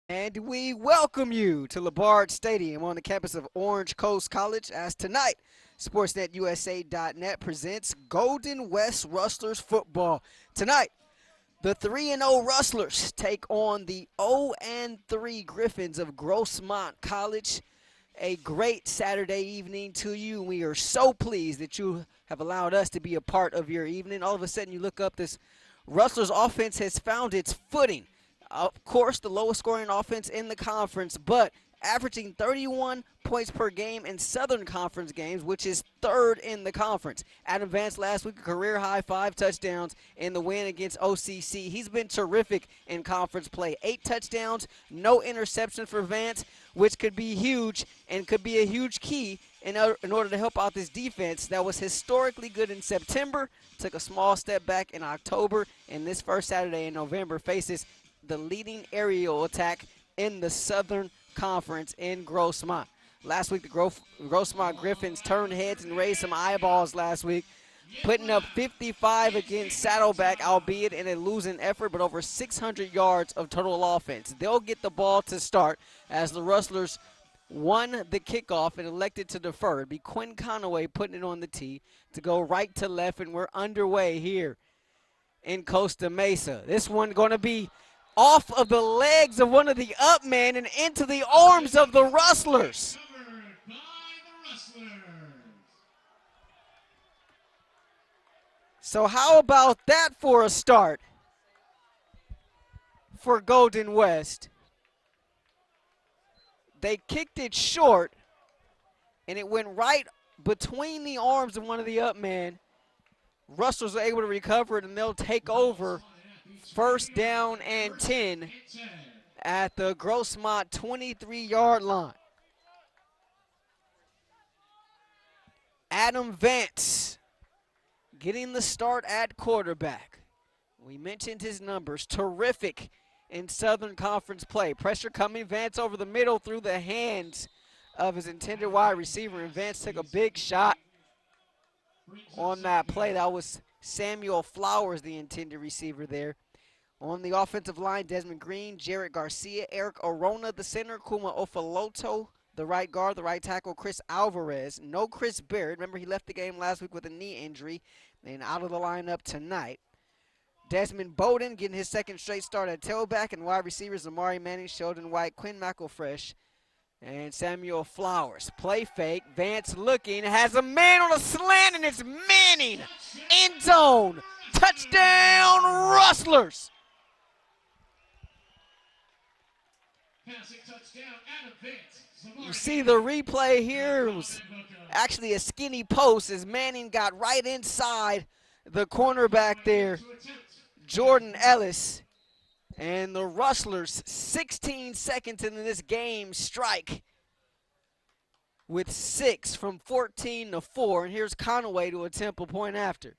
And we welcome you to Labard Stadium on the campus of Orange Coast College as tonight, SportsNetUSA.net presents Golden West Rustlers football. Tonight, the 3-0 Rustlers take on the 0-3 Griffins of Grossmont College. A great Saturday evening to you. We are so pleased that you have allowed us to be a part of your evening. All of a sudden, you look up, this Rustlers offense has found its footing. Of course, the lowest scoring offense in the conference, but averaging 31 points per game in Southern Conference games, which is third in the conference. Adam Vance last week, a career high 5 touchdowns in the win against OCC. He's been terrific in conference play. 8 touchdowns, no interception for Vance, which could be huge and could be a huge key in order to help out this defense that was historically good in September, took a small step back in October, and this first Saturday in November faces the leading aerial attack in the Southern Conference in Grossmont. Last week, the Grossmont Griffins turned heads and raised some eyeballs last week, putting up 55 against Saddleback, albeit in a losing effort, but over 600 yards of total offense. They'll get the ball to start as the Rustlers won the kickoff and elected to defer. It'd be Quinn Conaway putting it on the tee to go right to left, and we're underway here in Costa Mesa. This one going to be off of the legs of one of the up men and into the arms of the Rustlers. So how about that for a start for Golden West? They kicked it short, and it went right between the arms of one of the up men. Rustlers were able to recover it, and they'll take over first down and 10 at the Grossmont 23-yard line. Adam Vance getting the start at quarterback. We mentioned his numbers. Terrific in Southern Conference play. Pressure coming. Vance over the middle through the hands of his intended wide receiver, and Vance took a big shot on that play. That was Samuel Flowers, the intended receiver there. On the offensive line, Desmond Green, Jarrett Garcia, Eric Arona, the center, Kuma Ofaloto, the right guard, the right tackle, Chris Alvarez. No Chris Barrett. Remember, he left the game last week with a knee injury and out of the lineup tonight. Desmond Bowden getting his second straight start at tailback, and wide receivers Amari Manning, Sheldon White, Quinn McElfresh, and Samuel Flowers. Play fake. Vance looking, has a man on a slant, and it's Manning. End zone. Touchdown, Rustlers. You see the replay here. It was actually a skinny post as Manning got right inside the cornerback there, Jordan Ellis. And the Rustlers, 16 seconds into this game, strike with 6 from 14 to 4. And here's Conaway to attempt a point after.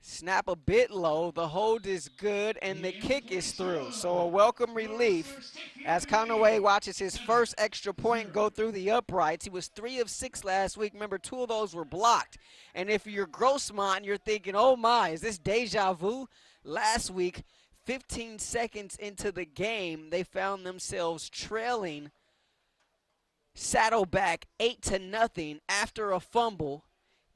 Snap a bit low, the hold is good, and the kick is through. So a welcome relief as Conaway watches his first extra point go through the uprights. He was 3 of 6 last week. Remember, 2 of those were blocked. And if you're Grossmont, you're thinking, oh my, is this deja vu? Last week, 15 seconds into the game, they found themselves trailing Saddleback 8-0 after a fumble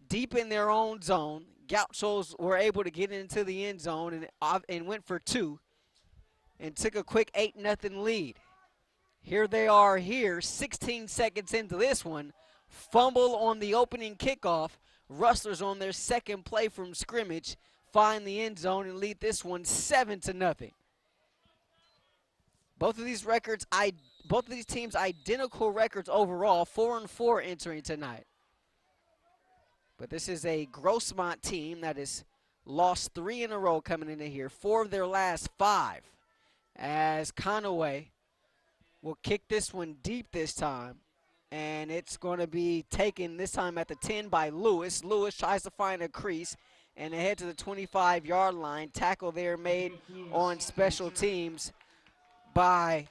deep in their own zone. Gauchos were able to get into the end zone and went for 2 and took a quick 8-0 lead. Here they are here, 16 seconds into this one. Fumble on the opening kickoff. Rustlers on their second play from scrimmage find the end zone and lead this one 7-0. Both of these teams identical records overall, 4-4 entering tonight. But this is a Grossmont team that has lost 3 in a row coming into here, 4 of their last 5. As Conaway will kick this one deep this time. And it's going to be taken this time at the 10 by Lewis. Lewis tries to find a crease and ahead to the 25-yard line. Tackle there made on special teams by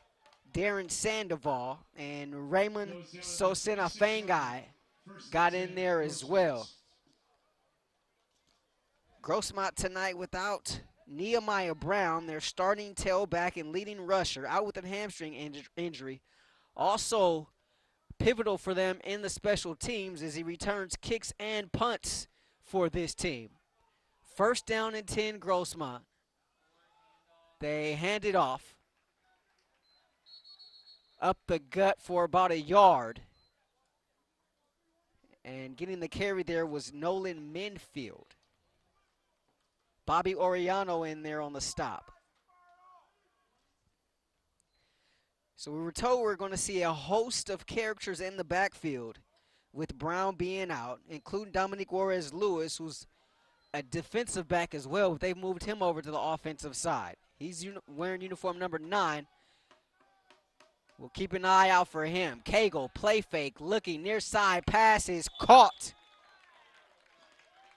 Darren Sandoval. And Raymond Sosena Fangai got in there as well. Grossmont tonight without Nehemiah Brown, their starting tailback and leading rusher, out with a hamstring injury. Also pivotal for them in the special teams as he returns kicks and punts for this team. First down and 10, Grossmont. They hand it off. Up the gut for about a yard. And getting the carry there was Nolan Minfield. Bobby Oriano in there on the stop. So we were told we're going to see a host of characters in the backfield with Brown being out, including Dominique Juarez-Lewis, who's a defensive back as well, but they've moved him over to the offensive side. He's wearing uniform number 9. We'll keep an eye out for him. Cagle, play fake, looking near side, pass is caught.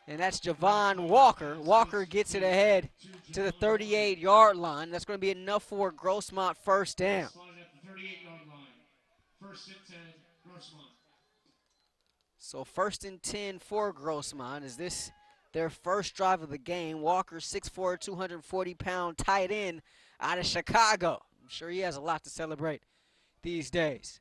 And that's Javon Walker. Walker gets it ahead to the 38-yard line. That's going to be enough for Grossmont first down. So first and 10 for Grossmont. Is this their first drive of the game? Walker, 6'4", 240-pound tight end out of Chicago. I'm sure he has a lot to celebrate these days.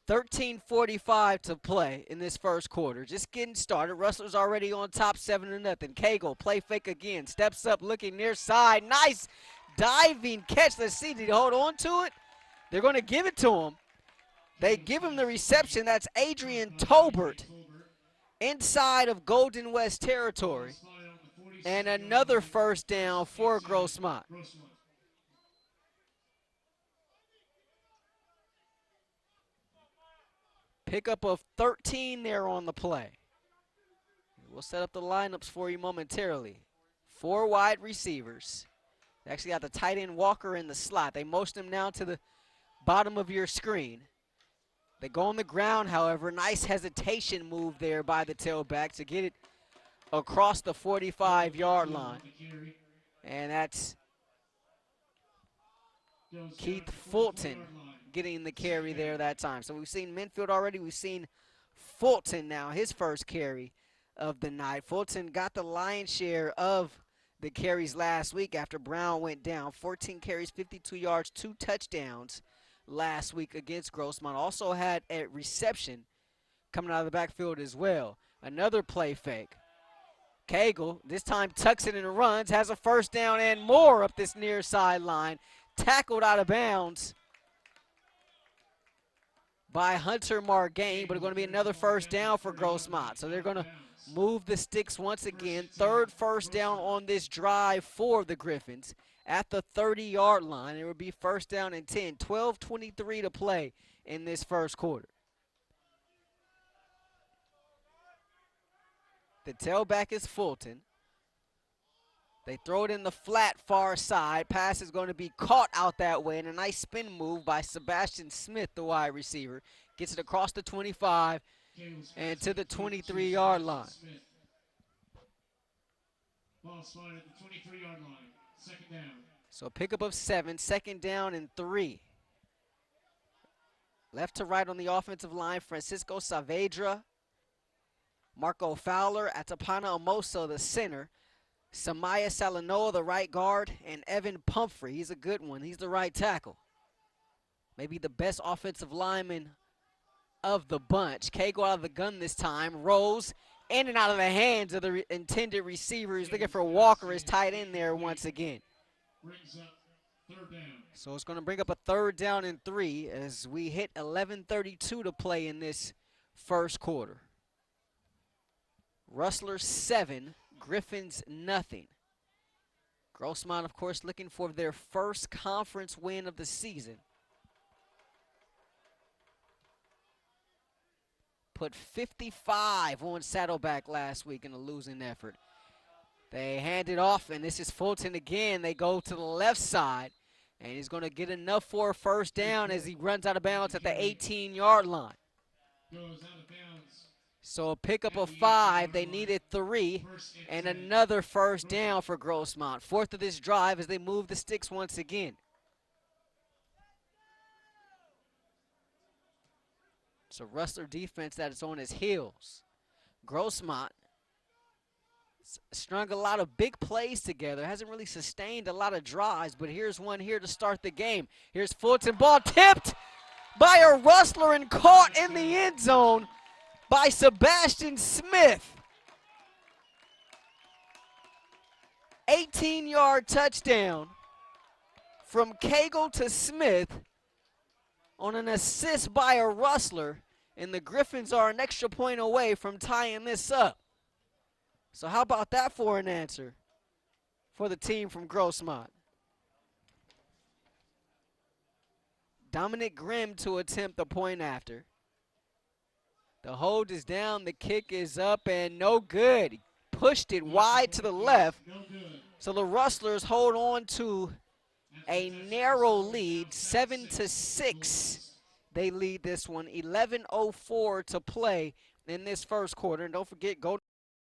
13:45 to play in this first quarter. Just getting started. Rustlers already on top 7-0. Cagle, play fake again. Steps up, looking near side. Nice diving catch. Let's see, did he hold on to it? They're going to give it to him. They give him the reception. That's Adrian Tolbert inside of Golden West territory. And another first down for Grossmont. Pickup of 13 there on the play. We'll set up the lineups for you momentarily. 4 wide receivers. They actually got the tight end Walker in the slot. They motion him now to the bottom of your screen. They go on the ground, however. Nice hesitation move there by the tailback to get it across the 45-yard line. And that's Keith Fulton getting the carry there that time. So we've seen Minfield already. We've seen Fulton now, his first carry of the night. Fulton got the lion's share of the carries last week after Brown went down. 14 carries, 52 yards, 2 touchdowns last week against Grossmont. Also had a reception coming out of the backfield as well. Another play fake. Cagle, this time tucks it and runs, has a first down and more up this near sideline. Tackled out of bounds by Hunter Margain, but it's going to be another first down for Grossmont. So they're going to move the sticks once again. Third first down on this drive for the Griffins at the 30-yard line. It will be first down and 10. 12:23 to play in this first quarter. The tailback is Fulton. They throw it in the flat far side. Pass is going to be caught out that way, and a nice spin move by Sebastian Smith, the wide receiver. Gets it across the 25 and to the 23-yard line. Ball spotted at the 23-yard line. Second down. So a pickup of 7, second down and 3. Left to right on the offensive line, Francisco Saavedra, Marco Fowler, Atapana Amoso, the center, Samaya Salanoa, the right guard, and Evan Pumphrey. He's a good one. He's the right tackle. Maybe the best offensive lineman of the bunch. Cagle out of the gun this time. Rolls in and out of the hands of the intended receiver. He's looking for Walker, his tight end there once again. Brings up third down. So it's going to bring up a third down and 3 as we hit 11:32 to play in this first quarter. Rustlers 7, Griffins nothing. Grossmont, of course, looking for their first conference win of the season. Put 55 on Saddleback last week in a losing effort. They hand it off, and this is Fulton again. They go to the left side, and he's going to get enough for a first down as he runs out of bounds at the 18-yard line. Goes out of bounds. So a pickup of 5. They needed 3, and another first down for Grossmont. Fourth of this drive as they move the sticks once again. It's a Rustler defense that is on his heels. Grossmont Strung a lot of big plays together. Hasn't really sustained a lot of drives, but here's one here to start the game. Here's Fulton, ball tipped by a Rustler and caught in the end zone by Sebastian Smith. 18-yard touchdown from Cagle to Smith on an assist by a Rustler, and the Griffins are an extra point away from tying this up. So how about that for an answer for the team from Grossmont? Dominic Grimm to attempt the point after. The hold is down, the kick is up, and no good. He pushed it wide to the left. So the Rustlers hold on to a narrow lead, 7-6. They lead this one, 11:04 to play in this first quarter. And don't forget, go